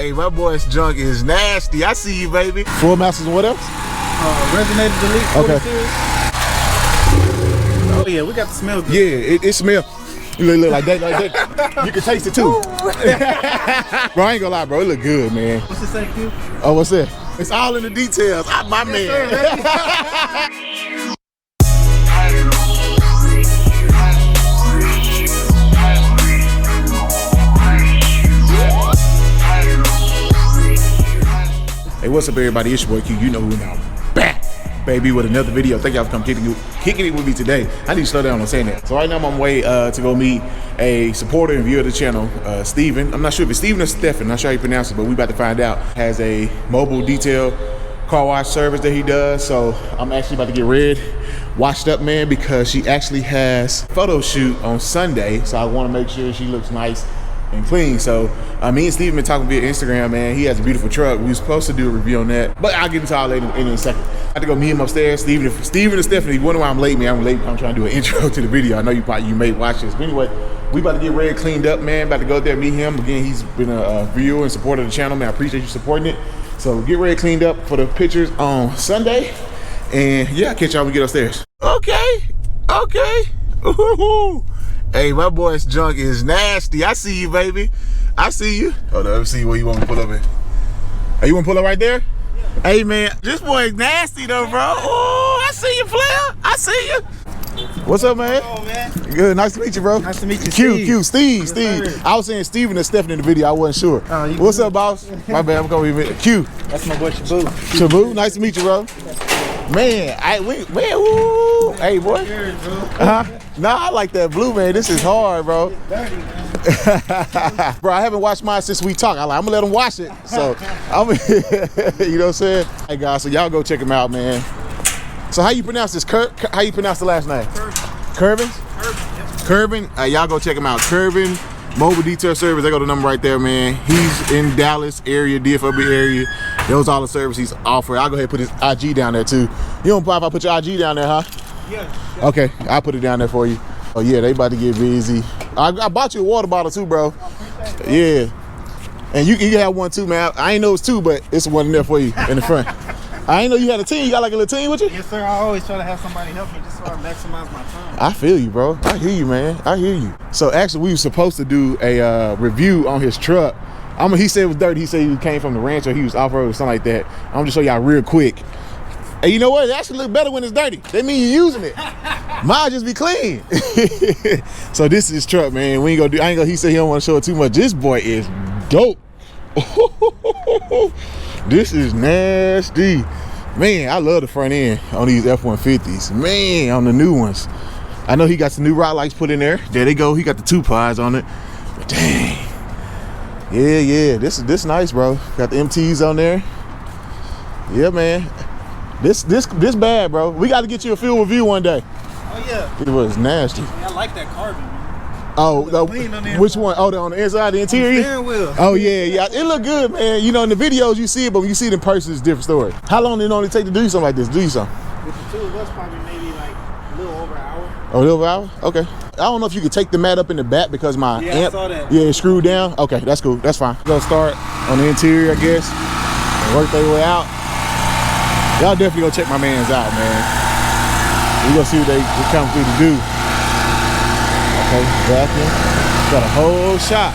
Hey, my boy's junk is nasty. I see you, baby. Full Masters and what else? Resonated delete. Okay. Oh yeah, we got the smell good. Yeah, it smells. You look like that, You can taste it too. Bro, I ain't gonna lie, bro. It look good, man. What's it say, Q? Oh, what's that? It's all in the details. My man. Hey, what's up, everybody? It's your boy Q. You know who now. Back, baby, with another video. Thank y'all for coming kicking it with me today. I need to slow down on saying that. So right now I'm on my way to go meet a supporter and viewer of the channel, Steven. I'm not sure if it's Steven or Stefan. Not sure how you pronounce it, but we about to find out. Has a mobile detail car wash service that he does. So I'm actually about to get red washed up, man, because she actually has a photo shoot on Sunday. So I want to make sure she looks nice and clean. So me and Steven been talking via Instagram, man. He has a beautiful truck. We were supposed to do a review on that, but I'll get into all that in a second. I have to go meet him upstairs. Steven and Stephanie, wonder why I'm late, man. I'm late. I'm trying to do an intro to the video. I know you may watch this, but anyway, we about to get red cleaned up, man. About to go there, meet him again. He's been a viewer and supporter of the channel, man. I appreciate you supporting it. So get red cleaned up for the pictures on Sunday, and yeah, I'll catch y'all when we get upstairs. Okay. Ooh. Hey, my boy's junk is nasty. I see you, baby. I see you. Hold on, let me see where you want me to pull up in. Hey, you want to pull up right there? Yeah. Hey, man, this boy is nasty, though, bro. Oh, I see you, player. I see you. What's up, man? Oh, man. Good, nice to meet you, bro. Nice to meet you, Steve. I was saying Steven and Stephanie in the video. I wasn't sure. What's up, boss? My bad, I'm coming with Q. That's my boy, Shabu. Shabu, nice to meet you, bro. Man, woo. Hey, boy. Nah, I like that blue, man. This is hard, bro. It's dirty, man. Bro, I haven't washed mine since we talked. I'm gonna let them wash it. So, you know what I'm saying? Hey, guys, so y'all go check him out, man. So how you pronounce this? How you pronounce the last name? Curvin. Curvin. Y'all go check him out. Curvin Mobile Detail Service. They got the number right there, man. He's in Dallas area, DFW area. Those all the services he's offering. I'll go ahead and put his IG down there too. You don't mind if I put your IG down there, huh? Yeah. Okay, I'll put it down there for you. Oh yeah, they about to get busy. I bought you a water bottle too, bro. Yeah. And you can have one too, man. I ain't know it's two, but it's one in there for you in the front. I ain't know you had a team. You got like a little team with you? Yes, sir. I always try to have somebody help me just so I maximize my time. I feel you, bro. I hear you, man. I hear you. So actually, we were supposed to do a review on his truck. He said it was dirty. He said he came from the ranch or he was off-road or something like that. I'm just show y'all real quick. And you know what? It actually look better when it's dirty. That means you're using it. Mine just be clean. So this is his truck, man. We ain't gonna do. He said he don't want to show it too much. This boy is dope. This is nasty. Man, I love the front end on these F-150s. Man, on the new ones. I know he got some new rod lights put in there. There they go. He got the 2 plies on it. But dang. Yeah. This nice, bro. Got the MTs on there. Yeah, man. This bad, bro. We got to get you a field review one day. Oh yeah. It was nasty. I like that carbon, man. Oh, which one? Oh, on the inside, the interior? Steering wheel. Oh yeah. It look good, man. You know, in the videos you see it, but when you see it in person, it's a different story. How long did it only take to do something like this? Do something? With the two of us, probably maybe like a little over an hour. Oh, a little over an hour? Okay. I don't know if you could take the mat up in the back because my amp. I saw that. Yeah, it's screwed down. Okay, that's cool. That's fine. We're gonna start on the interior, I guess, and work their way out. Y'all definitely go check my man's out, man. We're gonna see what they come through to do. Okay, vacuum. Got a whole shot.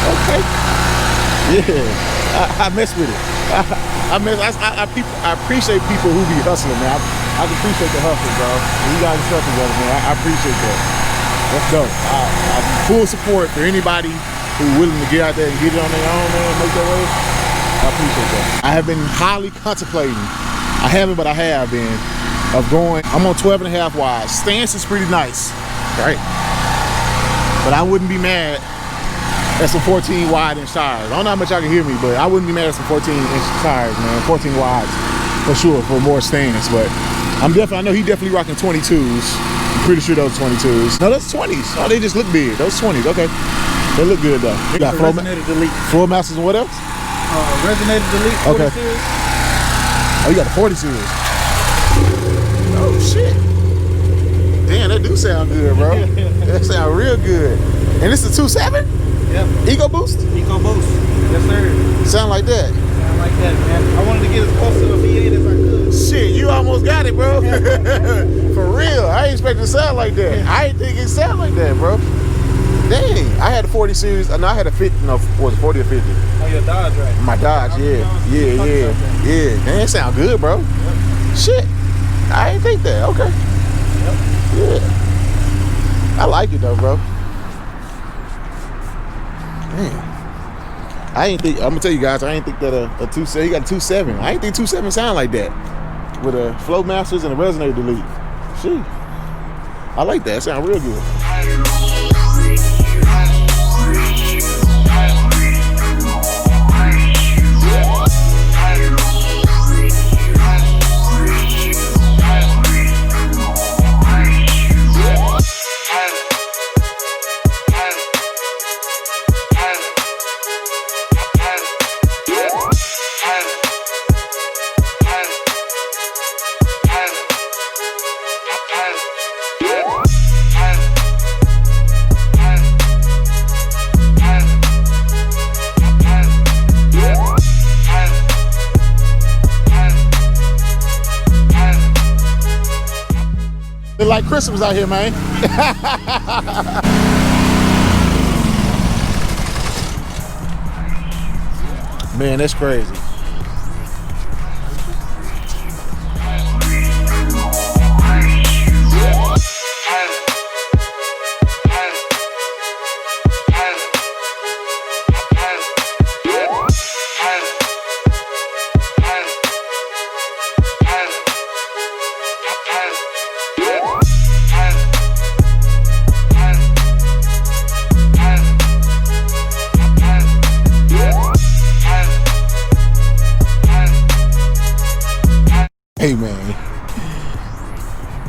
Okay. Yeah, I mess with it. I appreciate people who be hustling, man. I appreciate the hustle, bro. You guys are together, man. I appreciate that. That's dope. I'm full support for anybody who's willing to get out there and get it on their own, man, make their way. I appreciate that. I have been highly contemplating. I haven't, but I have been. Of going, I'm on 12.5 wide. Stance is pretty nice, right? But I wouldn't be mad at some 14 wide inch tires. I don't know how much y'all can hear me, but I wouldn't be mad at some 14 inch tires, man. 14 wides for sure, for more stance. But I know he definitely rocking 22s. I'm pretty sure those 22s. No, those 20s. Oh, they just look big. Those 20s, okay. They look good though. You got Full Masters and what else? Resonated delete. Okay. Oh, you got the 40 series. Oh shit. Damn, that do sound good, bro. That sound real good. And this is 2.7? Yep. Eco Boost? Eco Boost. Yes, sir. Sound like that. Sound like that, man. I wanted to get as close to a V8 as I could. Shit, you almost got it, bro. For real. I ain't expect it to sound like that. I ain't think it sound like that, bro. Dang. I had a 40 series. No, I had a 50. No, was it 40 or 50? Oh, your Dodge, right? My Dodge, yeah. Damn, it sound good, bro. Yep. Shit. I ain't think that. Okay. Yep. Yeah. I like it though, bro. Man. I ain't think, I'm gonna tell you guys, I ain't think that a 2.7, he got a 2.7. I ain't think 2.7 sound like that. With a Flow Masters and a resonator delete. Shoot. I like that. It sound real good. It's like Christmas out here, man. Man, that's crazy. Hey man,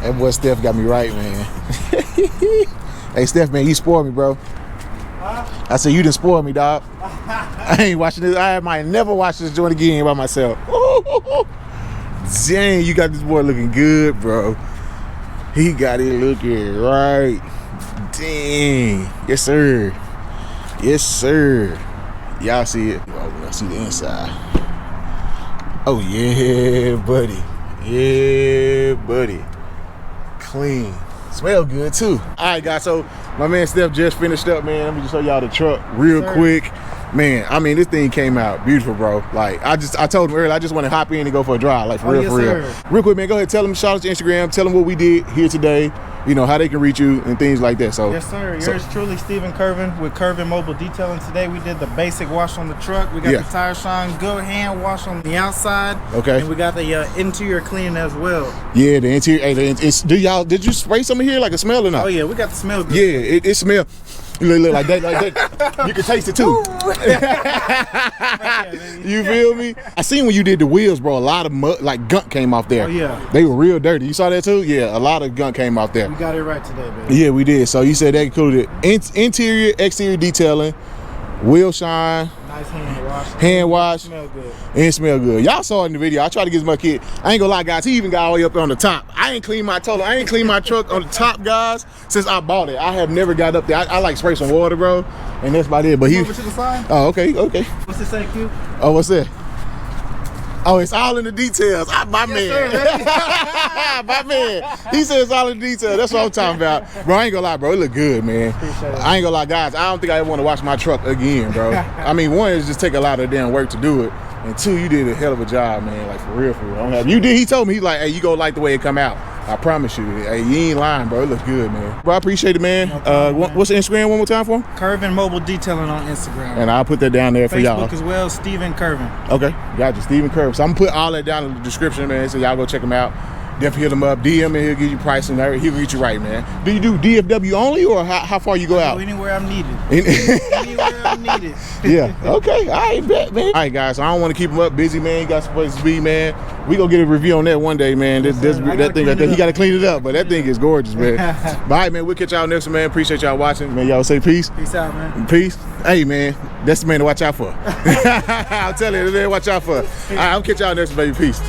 that boy Steph got me right, man. Hey Steph, man, you spoiled me, bro. Huh? I said you done spoiled me, dog. I ain't watching this. I might never watch this joint again by myself. Dang, you got this boy looking good, bro. He got it looking right. Dang, yes sir, yes sir. Y'all see it? Oh, I see the inside. Oh yeah, buddy. Yeah, buddy. Clean. Smell good too. All right, guys. So my man Steph just finished up, man. Let me just show y'all the truck real quick. Man, I mean, this thing came out beautiful, bro. Like, I told him earlier, I just want to hop in and go for a drive, like for real, for real. Real quick, man, go ahead, tell them, shout out to Instagram, tell them what we did here today, you know, how they can reach you and things like that. So yes, sir. Yours truly, Stephen Curvin with Curvin Mobile Detailing. Today we did the basic wash on the truck. We got the tire shine, good hand wash on the outside. Okay. And we got the interior cleaning as well. Yeah, the interior. Hey, did you spray some in here like a smell or not? Oh yeah, we got the smell good. Yeah, it smells. Look like that, You can taste it too. You feel me? I seen when you did the wheels, bro, a lot of mud, like gunk came off there. Oh yeah. They were real dirty. You saw that too? Yeah, a lot of gunk came off there. We got it right today, baby. Yeah, we did. So you said that included interior, exterior detailing, wheel shine, nice hand wash. Hand wash. Smell good. And it smell good. Y'all saw it in the video. I tried to get my kid. I ain't gonna lie, guys. He even got all the way up on the top. I ain't clean my truck on the top, guys, since I bought it. I have never got up there. I like spray some water, bro, and that's about it. But he. Over to the side. Oh, okay. What's it say, Q? Oh, what's that? Oh, it's all in the details. My man. My man. He says it's all in the details. That's what I'm talking about. Bro, I ain't gonna lie, bro. It look good, man. Appreciate it. I ain't gonna lie, guys. I don't think I ever want to wash my truck again, bro. I mean, one is just take a lot of damn work to do it. And two, you did a hell of a job, man. Like, for real, for real. You did. He told me, he's like, hey, you gonna like the way it come out. I promise you. Hey, you ain't lying, bro. It looks good, man. Bro, I appreciate it, man. No problem, man. What's the Instagram one more time for him? Curvin Mobile Detailing on Instagram. And I'll put that down there for y'all. Facebook as well, Stephen Curvin. Okay, gotcha. Stephen Curvin. So I'm gonna put all that down in the description, man. So y'all go check him out. Definitely hit him up, DM him, he'll give you pricing. He'll get you right, man. Do you do DFW only, or how far you go out? Anywhere I'm needed. Anywhere I'm needed. Yeah, okay, all right, bet, man. All right, guys, so I don't want to keep him up busy, man. He got some places to be, man. We gonna get a review on that one day, man. That thing right there, he gotta clean it up, but that thing is gorgeous, man. But all right, man, we'll catch y'all next one, man. Appreciate y'all watching. Man, y'all say peace. Peace out, man. Peace. Hey, man, that's the man to watch out for. I'll tell you, the man to watch out for. All right, I'll catch y'all next one, baby. Peace.